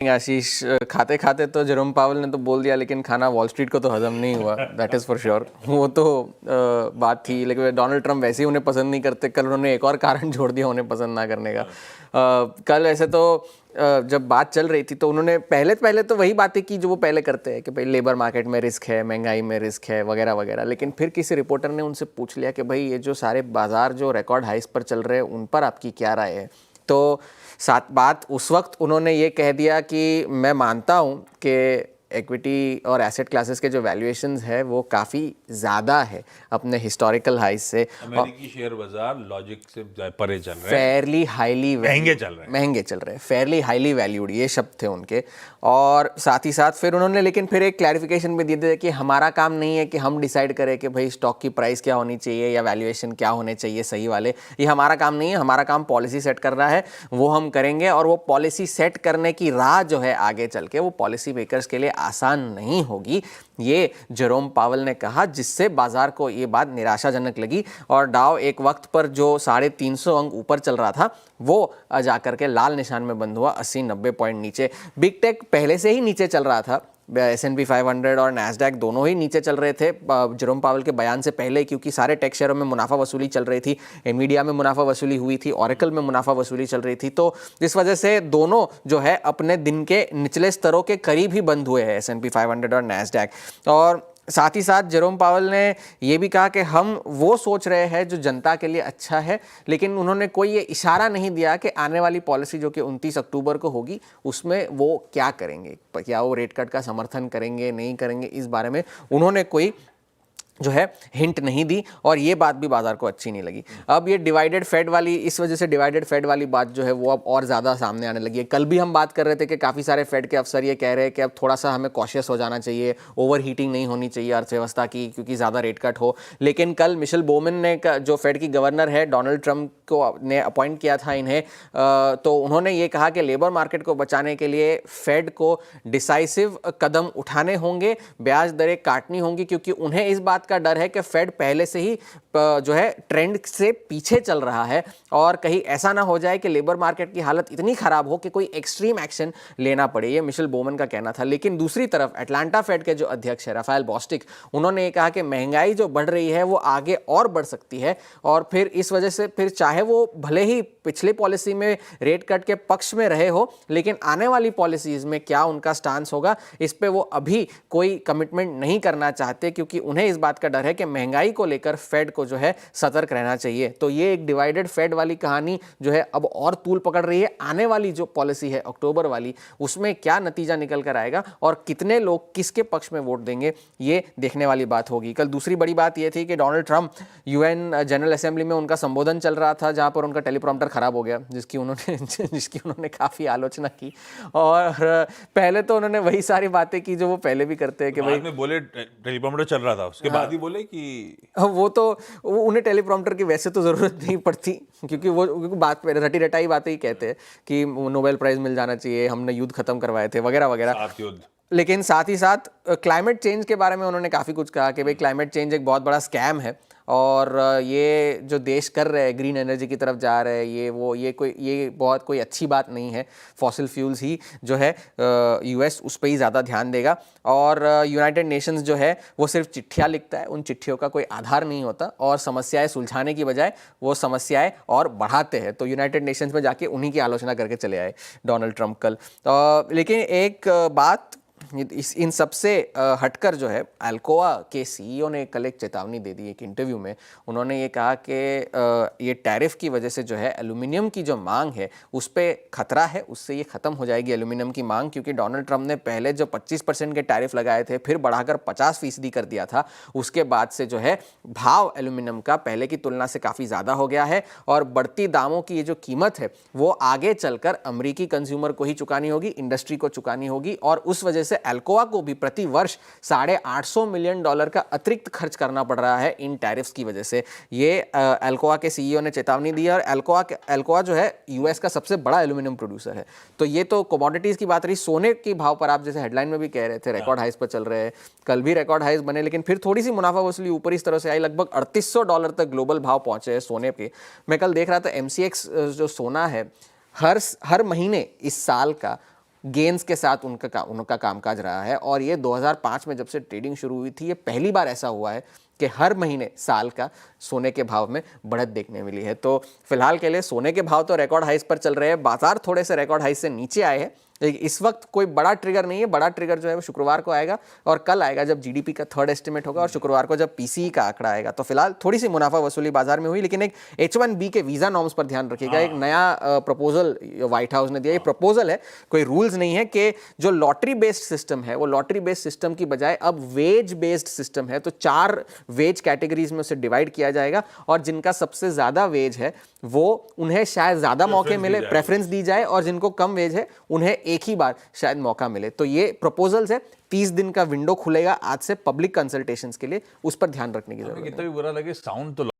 आशीष, खाते खाते तो जेरोम पावल ने तो बोल दिया, लेकिन खाना वॉल स्ट्रीट को तो हजम नहीं हुआ, दैट इज़ फॉर श्योर। वो तो बात थी, लेकिन डोनाल्ड ट्रंप वैसे ही उन्हें पसंद नहीं करते। कल उन्होंने एक और कारण जोड़ दिया उन्हें पसंद ना करने का। कल ऐसे तो जब बात चल रही थी तो उन्होंने पहले तो वही बातें की जो वो पहले करते हैं कि भाई लेबर मार्केट में रिस्क है, महंगाई में रिस्क है, वगैरह वगैरह। लेकिन फिर किसी रिपोर्टर ने उनसे पूछ लिया कि भाई ये जो सारे बाजार जो रिकॉर्ड हाइस पर चल रहे हैं उन पर आपकी क्या राय है। तो साथ बात उस वक्त उन्होंने ये कह दिया कि मैं मानता हूँ कि इक्विटी और एसेट क्लासेस के जो वैल्यूएशंस है वो काफ़ी ज़्यादा है अपने हिस्टोरिकल हाइस से। अमेरिकी शेयर बाजार लॉजिक से परे चल रहे हैं, फेयरली हाईली महंगे चल रहे हैं, फेयरली हाईली वैल्यूड, ये शब्द थे उनके। और साथ ही साथ फिर उन्होंने लेकिन फिर एक क्लैरिफिकेशन भी दे दिया कि हमारा काम नहीं है कि हम डिसाइड करें कि भाई स्टॉक की प्राइस क्या होनी चाहिए या वैल्यूएशन क्या होने चाहिए सही वाले, ये हमारा काम नहीं है। हमारा काम पॉलिसी सेट करना है, वो हम करेंगे। और वो पॉलिसी सेट करने की राह जो है आगे चल के वो पॉलिसी मेकर्स के लिए आसान नहीं होगी, ये जेरोम पावल ने कहा, जिससे बाजार को ये बात निराशाजनक लगी। और डाउ एक वक्त पर जो 350 अंक ऊपर चल रहा था वो जाकर के लाल निशान में बंद हुआ, 80-90 पॉइंट नीचे। बिग टेक पहले से ही नीचे चल रहा था, S&P 500 और नैस्डैक दोनों ही नीचे चल रहे थे जेरोम पावल के बयान से पहले, क्योंकि सारे टेक शेयरों में मुनाफा वसूली चल रही थी। एनवीडिया में मुनाफा वसूली हुई थी, ऑरेकल में मुनाफा वसूली चल रही थी। तो इस वजह से दोनों जो है अपने दिन के निचले स्तरों के करीब ही बंद हुए हैं, S&P 500 और नैस्डैक। और साथ ही साथ जेरोम पावल ने यह भी कहा कि हम वो सोच रहे हैं जो जनता के लिए अच्छा है, लेकिन उन्होंने कोई ये इशारा नहीं दिया कि आने वाली पॉलिसी जो कि 29 अक्टूबर को होगी उसमें वो क्या करेंगे, क्या वो रेट कट का समर्थन करेंगे नहीं करेंगे, इस बारे में उन्होंने कोई जो है हिंट नहीं दी। और ये बात भी बाजार को अच्छी नहीं लगी। अब ये डिवाइडेड फेड वाली, इस वजह से डिवाइडेड फेड वाली बात जो है वो अब और ज़्यादा सामने आने लगी है। कल भी हम बात कर रहे थे कि काफ़ी सारे फेड के अफसर ये कह रहे हैं कि अब थोड़ा सा हमें कॉशियस हो जाना चाहिए, ओवर हीटिंग नहीं होनी चाहिए अर्थव्यवस्था की, क्योंकि ज़्यादा रेट कट हो। लेकिन कल मिशेल बोमन ने, जो फेड की गवर्नर है, डोनाल्ड ट्रंप को ने अपॉइंट किया था इन्हें, तो उन्होंने ये कहा कि लेबर मार्केट को बचाने के लिए फेड को डिसाइसिव कदम उठाने होंगे, ब्याज दरें काटनी होंगी, क्योंकि उन्हें इस बात का डर है कि फेड पहले से ही जो है ट्रेंड से पीछे चल रहा है और कहीं ऐसा ना हो जाए कि लेबर मार्केट की हालत इतनी खराब हो कि कोई एक्सट्रीम एक्शन लेना पड़े। ये मिशेल बोमन का कहना था। लेकिन दूसरी तरफ अटलांटा फेड के जो अध्यक्ष है राफेल बॉस्टिक, उन्होंने ये कहा कि महंगाई जो बढ़ रही है वो आगे और बढ़ सकती है, और फिर इस वजह से फिर चाहे वो भले ही पिछली पॉलिसी में रेट कट के पक्ष में रहे हो, लेकिन आने वाली पॉलिसीज में क्या उनका स्टांस होगा इस पे वो अभी कोई कमिटमेंट नहीं करना चाहते, क्योंकि उन्हें इस बात का डर है कि महंगाई को लेकर फेड को जो है सतर्क रहना चाहिए। तो ये एक डिवाइडेड फेड वाली कहानी जो है अब और तूल पकड़ रही है। आने वाली जो पॉलिसी है अक्टूबर वाली, उसमें क्या नतीजा निकल कर आएगा और कितने लोग किसके पक्ष में वोट देंगे, ये देखने वाली बात होगी। कल दूसरी बड़ी बात ये थी कि Donald Trump UN general assembly में उनका संबोधन चल रहा था, जहां पर उनका टेलीप्रॉम्प्टर खराब हो गया, जिसकी उन्होंने काफी आलोचना की। और पहले तो उन्होंने वही सारी बातें की जो वो पहले भी करते हैं कि भाई में बोले टेलीप्रॉम्प्टर चल रहा था, उसके बाद ही बोले कि वो उन्हें टेलीप्रॉम्प्टर की वैसे तो ज़रूरत नहीं पड़ती, क्योंकि वो बात पे रटी रटाई बातें ही कहते हैं कि नोबेल प्राइज़ मिल जाना चाहिए, हमने युद्ध खत्म करवाए थे, वगैरह वगैरह। लेकिन साथ ही साथ क्लाइमेट चेंज के बारे में उन्होंने काफ़ी कुछ कहा कि भाई क्लाइमेट चेंज एक बहुत बड़ा स्कैम है, और ये जो देश कर रहे हैं ग्रीन एनर्जी की तरफ जा रहे हैं, ये बहुत कोई अच्छी बात नहीं है। फॉसिल फ्यूल्स ही जो है यूएस उस पर ही ज़्यादा ध्यान देगा, और यूनाइटेड नेशंस जो है वो सिर्फ चिट्ठियाँ लिखता है, उन चिट्ठियों का कोई आधार नहीं होता, और समस्याएं सुलझाने की बजाय वो समस्याएं और बढ़ाते हैं। तो यूनाइटेड नेशंस में जाके उन्हीं की आलोचना करके चले आए डोनाल्ड ट्रंप कल। लेकिन एक बात इन सबसे हटकर जो है अल्कोआ के सीईओ ने कल एक चेतावनी दे दी एक इंटरव्यू में। उन्होंने ये कहा कि ये टैरिफ की वजह से जो है एल्यूमिनियम की जो मांग है उस पर खतरा है, उससे ये ख़त्म हो जाएगी एल्यूमिनियम की मांग, क्योंकि डोनाल्ड ट्रंप ने पहले जो 25% के टैरिफ लगाए थे फिर बढ़ाकर 50% कर दिया था, उसके बाद से जो है भाव एल्यूमिनियम का पहले की तुलना से काफ़ी ज़्यादा हो गया है, और बढ़ती दामों की ये जो कीमत है वो आगे चलकर अमरीकी कंज्यूमर को ही चुकानी होगी, इंडस्ट्री को चुकानी होगी, और उस वजह से अल्कोआ को भी प्रति वर्ष $850 मिलियन का अतिरिक्त खर्च करना पड़ रहा है इन टैरिफ्स की वजह से। ये अल्कोआ के सीईओ ने चेतावनी दी है। और अल्कोआ जो है यूएस का सबसे बड़ा एल्यूमिनियम प्रोड्यूसर है। तो ये तो कमोडिटीज की बात रही। सोने के भाव पर आप जैसे हेडलाइन में भी कह रहे थे रिकॉर्ड हाइस पर चल रहे हैं, कल भी रिकॉर्ड हाइस बने, लेकिन फिर थोड़ी सी मुनाफा वसूली ऊपर इस तरह से आई, लगभग $3800 तक ग्लोबल भाव पहुंचे हैं सोने के। मैं कल देख रहा था MCX जो सोना है हर महीने इस साल का गेन्स के साथ उनका कामकाज रहा है। और ये 2005 में जब से ट्रेडिंग शुरू हुई थी, ये पहली बार ऐसा हुआ है कि हर महीने साल का सोने के भाव में बढ़त देखने मिली है। तो फिलहाल के लिए सोने के भाव तो रिकॉर्ड हाइस पर चल रहे हैं, बाजार थोड़े से रिकॉर्ड हाइस से नीचे आए हैं, लेकिन इस वक्त कोई बड़ा ट्रिगर नहीं है। बड़ा ट्रिगर जो है वो शुक्रवार को आएगा और कल आएगा जब जीडीपी का थर्ड एस्टिमेट होगा और शुक्रवार को जब पीसीई का आंकड़ा आएगा। तो फिलहाल थोड़ी सी मुनाफा वसूली बाजार में हुई, लेकिन एक H1B के वीजा नॉर्म्स पर ध्यान रखिएगा। एक नया प्रपोजल व्हाइट हाउस ने दिया, ये प्रपोजल है, कोई रूल्स नहीं है, कि जो लॉटरी बेस्ड सिस्टम है वो लॉटरी बेस्ड सिस्टम की बजाय अब वेज बेस्ड सिस्टम है। तो 4 वेज कैटेगरीज में उसे डिवाइड किया जाएगा और जिनका सबसे ज्यादा वेज है वो उन्हें शायद ज्यादा मौके मिले, प्रेफरेंस दी जाए, और जिनको कम वेज है उन्हें एक ही बार शायद मौका मिले। तो ये प्रपोजल्स है, 30 दिन का विंडो खुलेगा आज से पब्लिक कंसल्टेशंस के लिए, उस पर ध्यान रखने की जरूरत है। कितना भी बुरा लगे, साउंड तो